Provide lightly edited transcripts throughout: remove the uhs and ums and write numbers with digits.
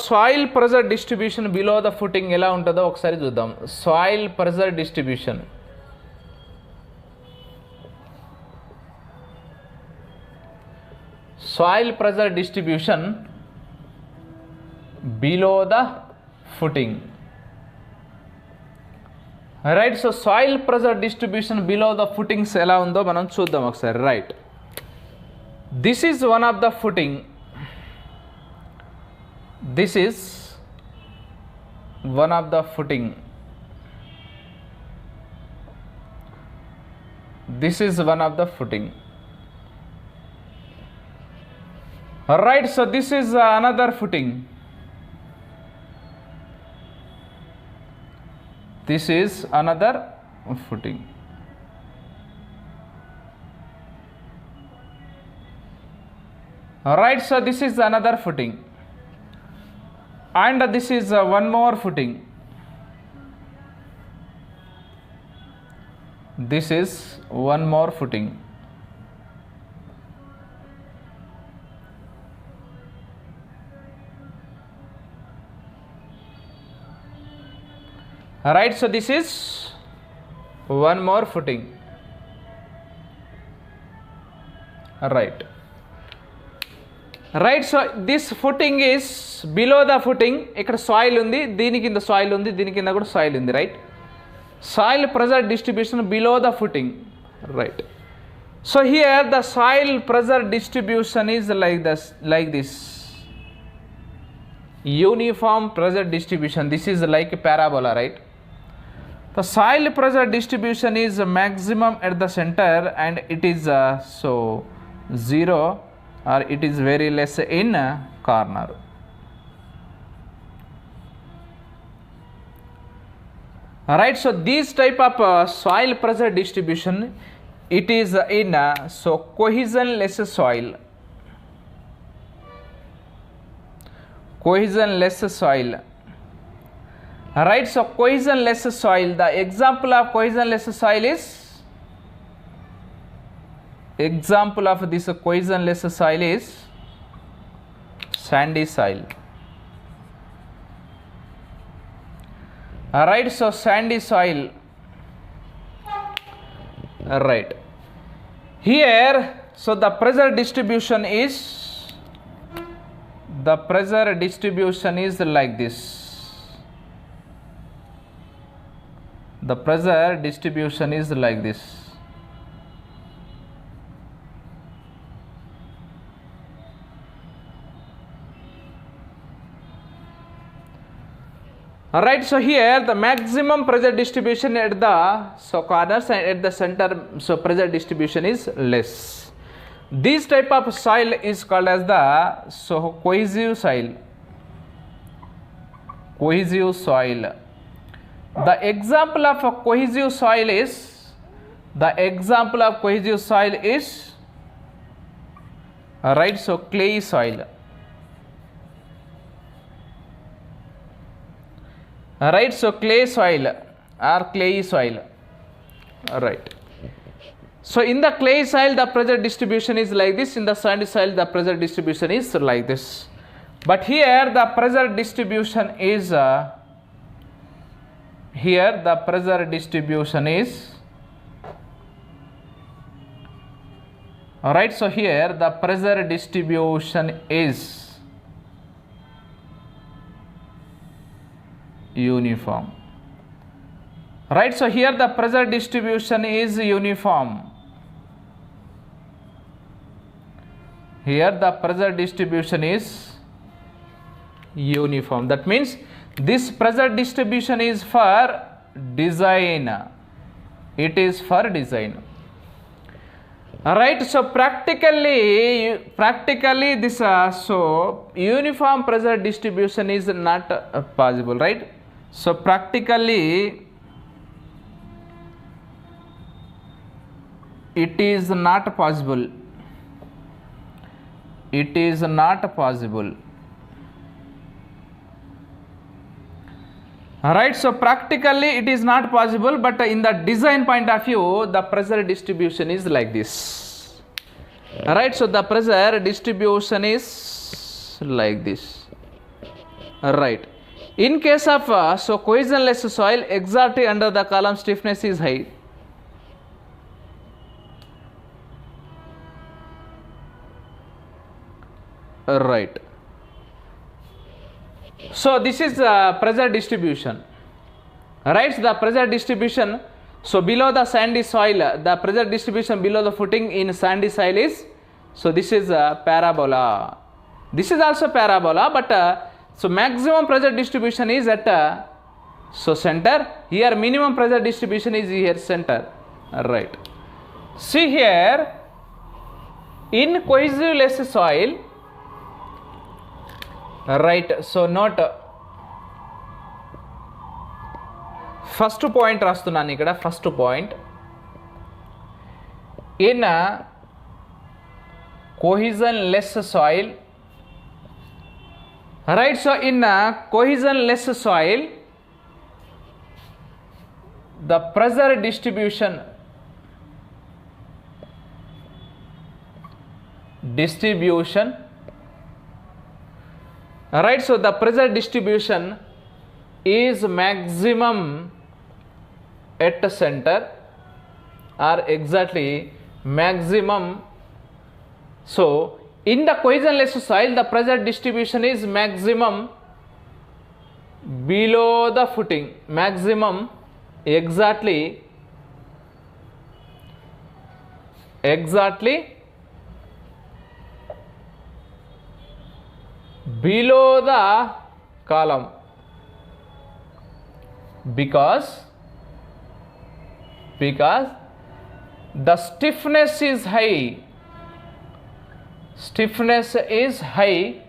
Soil pressure distribution below the footing ఎలా ఉంటుందో ఒకసారి చూద్దాం. Soil pressure distribution, soil pressure distribution below the footing. Right, so soil pressure distribution below the footings ఎలా ఉందో మనం చూద్దాం ఒకసారి. Right, this is one of the footing, this is one of the footing, this is one of the footing. Right, so this is another footing, this is another footing. Right, so this is another footing, and this is one more footing, this is one more footing. Right, so this is one more footing. Right, right, so this footing is below the footing. ఇక్కడ soil ఉంది, దీని కింద soil ఉంది, దీని కింద కూడా soil ఉంది. Right, soil pressure distribution below the footing. Right, so here the soil pressure distribution is like this uniform pressure distribution. This is like a parabola, right? The soil pressure distribution is maximum at the center, and it is so zero, or it is very less in corner. Right, so these type of soil pressure distribution, it is in so cohesionless soil, cohesionless soil. Right, so cohesionless soil, the example of cohesionless soil is, example of this cohesionless soil is sandy soil. Right, so sandy soil. Right, here so the pressure distribution is, the pressure distribution is like this, the pressure distribution is like this. Alright, so here the maximum pressure distribution at the so corners, and at the center so pressure distribution is less. This type of soil is called as the so cohesive soil, cohesive soil. The example of a cohesive soil is, the example of cohesive soil is, right, so clay soil. Right, so clay soil or clayey soil. Right, so in the clay soil the pressure distribution is like this, in the sandy soil the pressure distribution is like this. But here the pressure distribution is here the pressure distribution is, alright, so here the pressure distribution is uniform. Right, so here the pressure distribution is uniform, here the pressure distribution is uniform. That means this pressure distribution is for design, it is for design. Right, so practically this so uniform pressure distribution is not possible, right? So practically it is not possible, it is not possible. Right, so practically it is not possible, but in the design point of view the pressure distribution is like this. Right, so the pressure distribution is like this. right. In case of so cohesionless soil, exactly under the column stiffness is high. Right. So this is pressure distribution, right? The pressure distribution, so below the sandy soil, the pressure distribution below the footing in sandy soil is, so this is a parabola. This is also parabola, but so maximum pressure distribution is at so center. Here minimum pressure distribution is here center, right? See here, in cohesiveless soil, right, so note first point రాస్తున్నాను ఇక్కడ. First point, in a cohesionless soil, right? So in a cohesionless soil, the pressure distribution right? So the pressure distribution is maximum at the center, or exactly maximum. So in the cohesionless soil, the pressure distribution is maximum below the footing, maximum exactly below the column, because the stiffness is high. Stiffness is high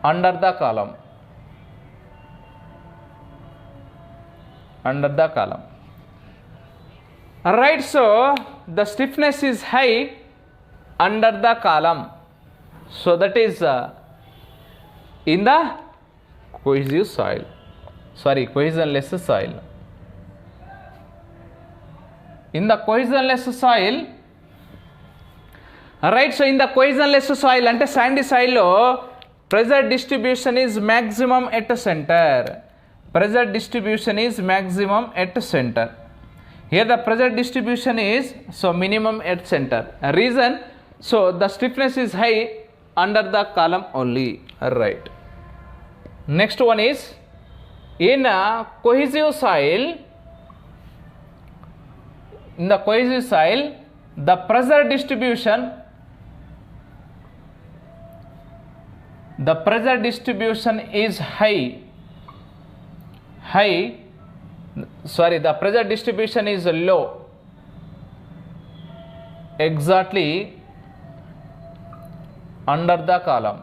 under the column. Right, so the stiffness is high under the column. So that is in the cohesive soil, cohesionless soil. In the cohesionless soil, right? So in the cohesionless soil, ante sandy soil lo pressure distribution is maximum at the center. Pressure distribution is maximum at the center. Here the pressure distribution is so minimum at center. Reason, so the stiffness is high under the column only, right? Next one is, in a cohesive soil, the pressure distribution is high. The pressure distribution is low, exactly under the column.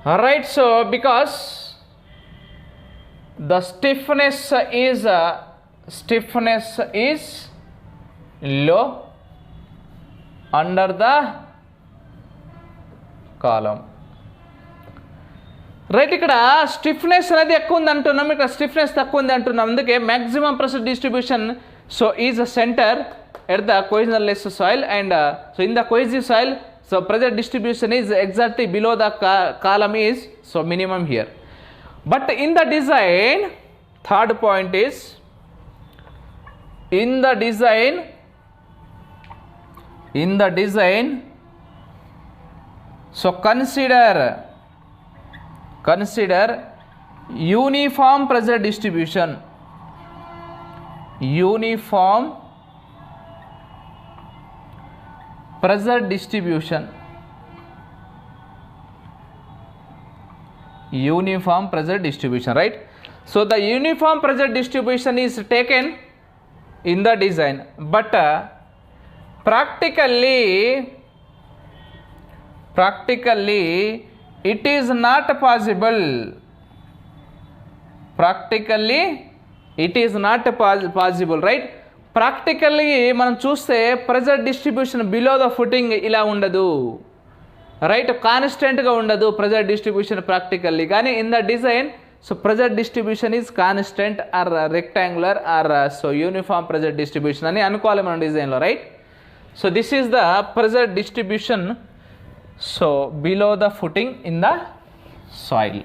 Alright, so because the stiffness is low under the column. Right, ఇక్కడ stiffness అనేది ఎక్కువ ఉంది అంటున్నాం, ఇక్కడ stiffness తక్కువ ఉంది అంటున్నాం. అందుకే maximum pressure distribution so is a centre at the cohesionless soil, and so in the cohesive soil, so pressure distribution is exactly below the column is so minimum here. But in the design, third point is, in the design, so consider uniform pressure distribution. Uniform pressure distribution, right? So the uniform pressure distribution is taken in the design, but practically it is not possible. Right? Practically మనం చూస్తే pressure distribution below the footing ఇలా ఉండదు, right? కాన్స్టెంట్గా ఉండదు pressure distribution practically. కానీ in the design, so pressure distribution is constant or rectangular or so uniform pressure distribution అని అనుకోవాలి మనం డిజైన్లో, right? So this is the pressure distribution, so below the footing in the soil.